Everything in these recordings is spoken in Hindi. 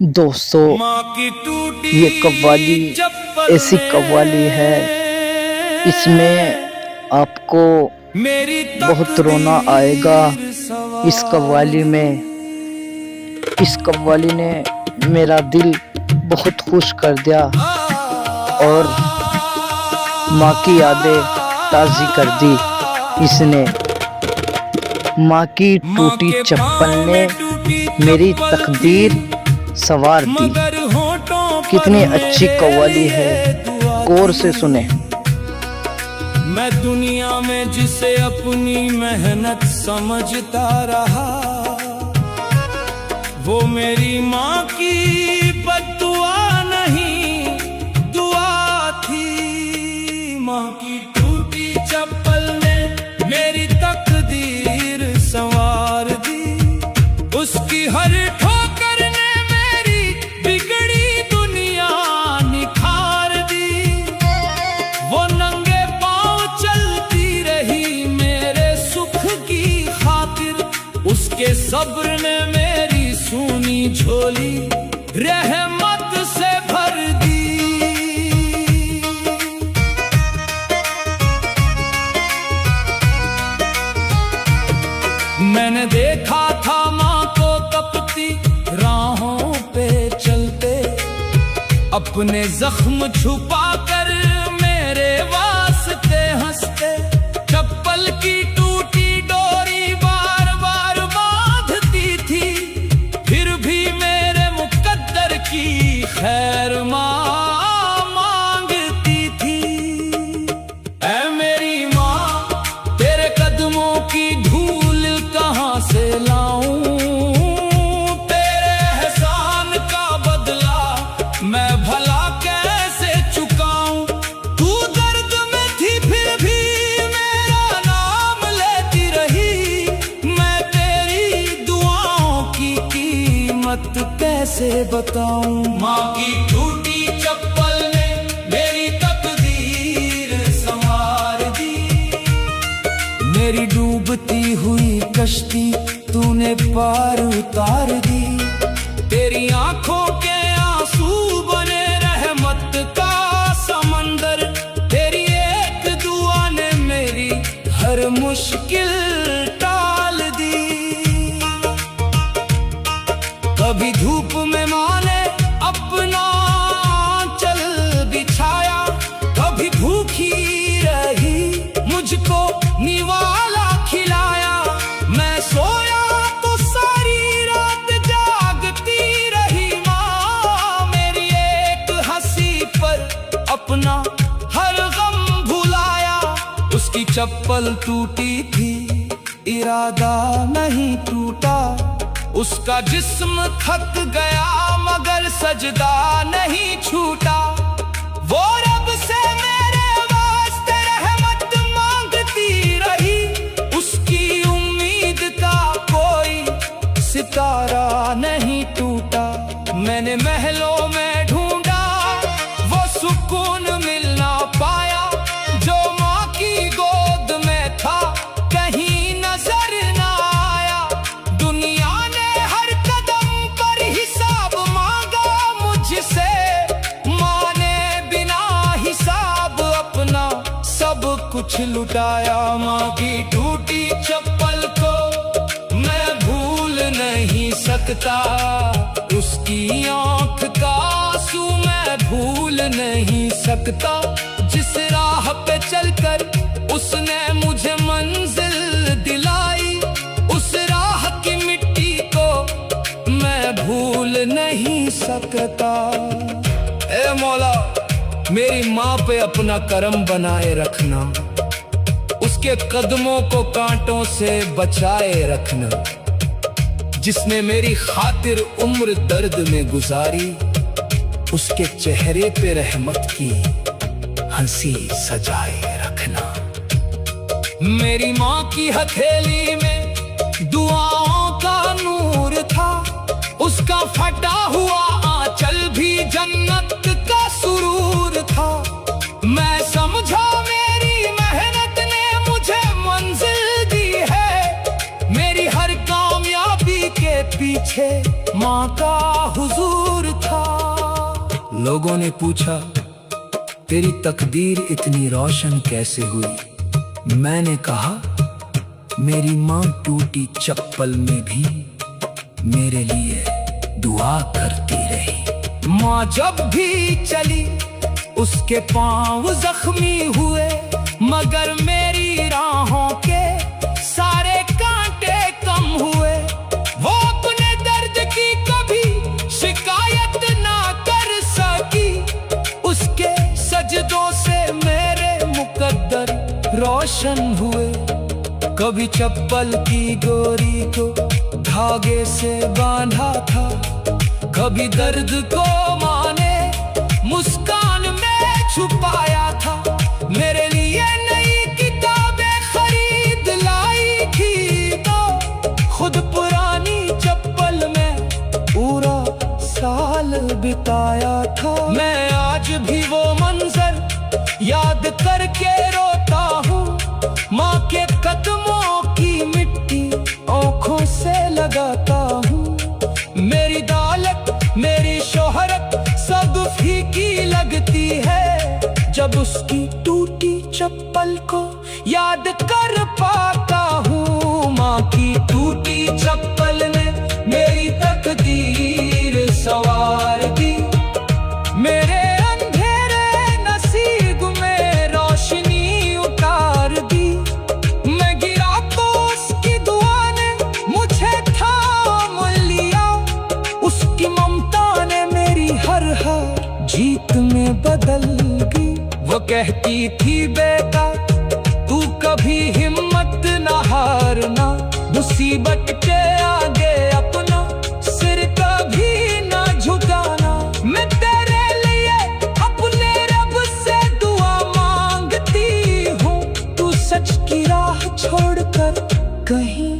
दोस्तों, ये कव्वाली ऐसी कव्वाली है, इसमें आपको बहुत रोना आएगा। इस कव्वाली ने मेरा दिल बहुत खुश कर दिया और माँ की यादें ताज़ी कर दी। इसने माँ की टूटी चप्पल ने मेरी तकदीर सवार दी। कितनी अच्छी कव्वाली है, गौर से सुने। मैं दुनिया में जिसे अपनी मेहनत समझता रहा, वो मेरी माँ की बद्दुआ नहीं, दुआ थी। माँ की टूटी चप्पल ने मेरी तकदीर संवार दी। उसकी हर ठोकर ने मेरी बिगड़ी दुनिया निखार दी। वो नंगे पांव चलती रही मेरे सुख की खातिर, उसके सब्र ने मेरी सूनी झोली रहमत से भर दी। मैंने देखा था माँ को तपती राहों पे चलते, अपने जख्म छुपा कर मेरे वास्ते हंसते। चप्पल की टूटी डोरी बार बार बांधती थी, फिर भी मेरे मुकद्दर की खैर माँ मांगती थी। ऐ मेरी माँ, तेरे कदमों की धूल कहाँ से लाऊं? तेरे एहसान का बदला मैं भला कैसे चुकाऊं? तू दर्द में थी फिर भी मेरा नाम लेती रही। मैं तेरी दुआओं की कीमत कैसे बताऊं? माँ की टूटी चप्पल ने मेरी तकदीर संवार दी। मेरी डूबती हुई कश्ती तूने पार उतार दी। तेरी आंखों के आंसू बने रहमत का समंदर। तेरी एक दुआ ने मेरी हर मुश्किल टाल दी। कभी धूप में माँ ने अपना आंचल बिछाया, कभी भूखी रही मुझको निवाला खिलाया। मैं सोया तो सारी रात जागती रही माँ, मेरी एक हंसी पर अपना हर गम भुलाया। उसकी चप्पल टूटी थी, इरादा नहीं टूटा। उसका जिस्म थक गया मगर सजदा नहीं छूटा। वो रब से मेरे वास्ते रहमत मांगती रही। उसकी उम्मीद का कोई सितारा नहीं टूटा। मैंने महलों में ढूंढा, वो सुकून मिल ना पाया जो माँ की गोद में था, कहीं नजर ना आया। दुनिया ने हर कदम पर हिसाब मांगा मुझसे। माँ ने बिना हिसाब अपना सब कुछ लुटाया। माँ की टूटी चप्पल को मैं भूल नहीं सकता। उसकी आंख का आंसू मैं भूल नहीं सकता। जिस राह पे चलकर उसने मुझे मंजिल दिलाई, उस राह की मिट्टी को मैं भूल नहीं सकता। ए मौला, मेरी माँ पे अपना करम बनाए रखना। उसके कदमों को कांटों से बचाए रखना। जिसने मेरी खातिर उम्र दर्द में गुजारी, उसके चेहरे पे रहमत की हंसी सजाए रखना। मेरी माँ की हथेली में दुआओं का नूर था। उसका फटा हुआ आंचल भी जन्नत का सुरूर था। मैं समझा मेरी मेहनत ने मुझे मंजिल दी है। मेरी हर कामयाबी के पीछे माँ का हुजूर लोगों ने पूछा, तेरी तकदीर इतनी रोशन कैसे हुई? मैंने कहा, मेरी माँ टूटी चप्पल में भी मेरे लिए दुआ करती रही। माँ जब भी चली उसके पांव जख्मी हुए, मगर मेरी राहों के सारे कांटे कम हुए। वो अपने दर्द की कभी शिकायत ना कर सकी, उसके सजदों से मेरे मुकद्दर रोशन हुए। कभी चप्पल की डोरी को धागे से बांधा था, कभी दर्द को माँ ने मुस्कान में छुपाया था। मेरे लिए नई किताबें खरीद लाई थी, तो खुद पुरानी चप्पल में पूरा साल बिताया था। मैं आज भी वो मंजर याद करके रोता हूँ, माँ के कदमों की मिट्टी आँखों से लगाता हूँ। मेरी दौलत मेरी शोहरत सब फीकी लगती है, जब उसकी टूटी चप्पल को याद कर पाता हूँ। माँ की टूटी चप्पल ने मेरी तकदीर संवार दी, मेरे अंधेरे नसीब में रोशनी उतार दी। मैं गिरा तो उसकी दुआ ने मुझे थाम लिया, उसकी ममता ने मेरी हर जीत में बदल गई। वो कहती थी, बेटा तू कभी हिम्मत न हारना, मुसीबत के आगे अपना सिर कभी न झुकाना। मैं तेरे लिए अपने रब से दुआ मांगती हूँ, तू सच की राह छोड़कर कहीं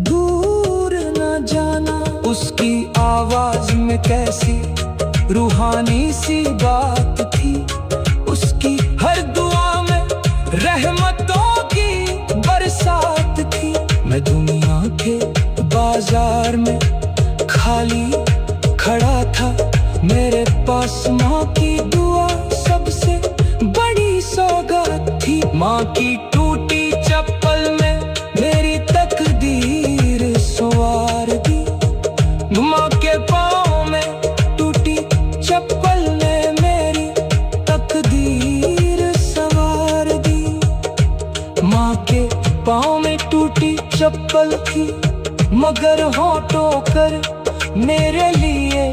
दूर न जाना। उसकी आवाज में कैसी रूहानी सी बात थी, उसकी हर दुआ में रहमतों की बरसात थी। मैं दुनिया के बाजार में खाली खड़ा था, मेरे पास माँ की दुआ सबसे बड़ी सौगात थी। माँ की टूटी चप्पल में मेरी तकदीर संवार दी, माँ के पाँव में टूटी चप्पल ने मेरी तकदीर संवार दी। माँ के पाँव में टूटी चप्पल थी, मगर होठों कर मेरे लिए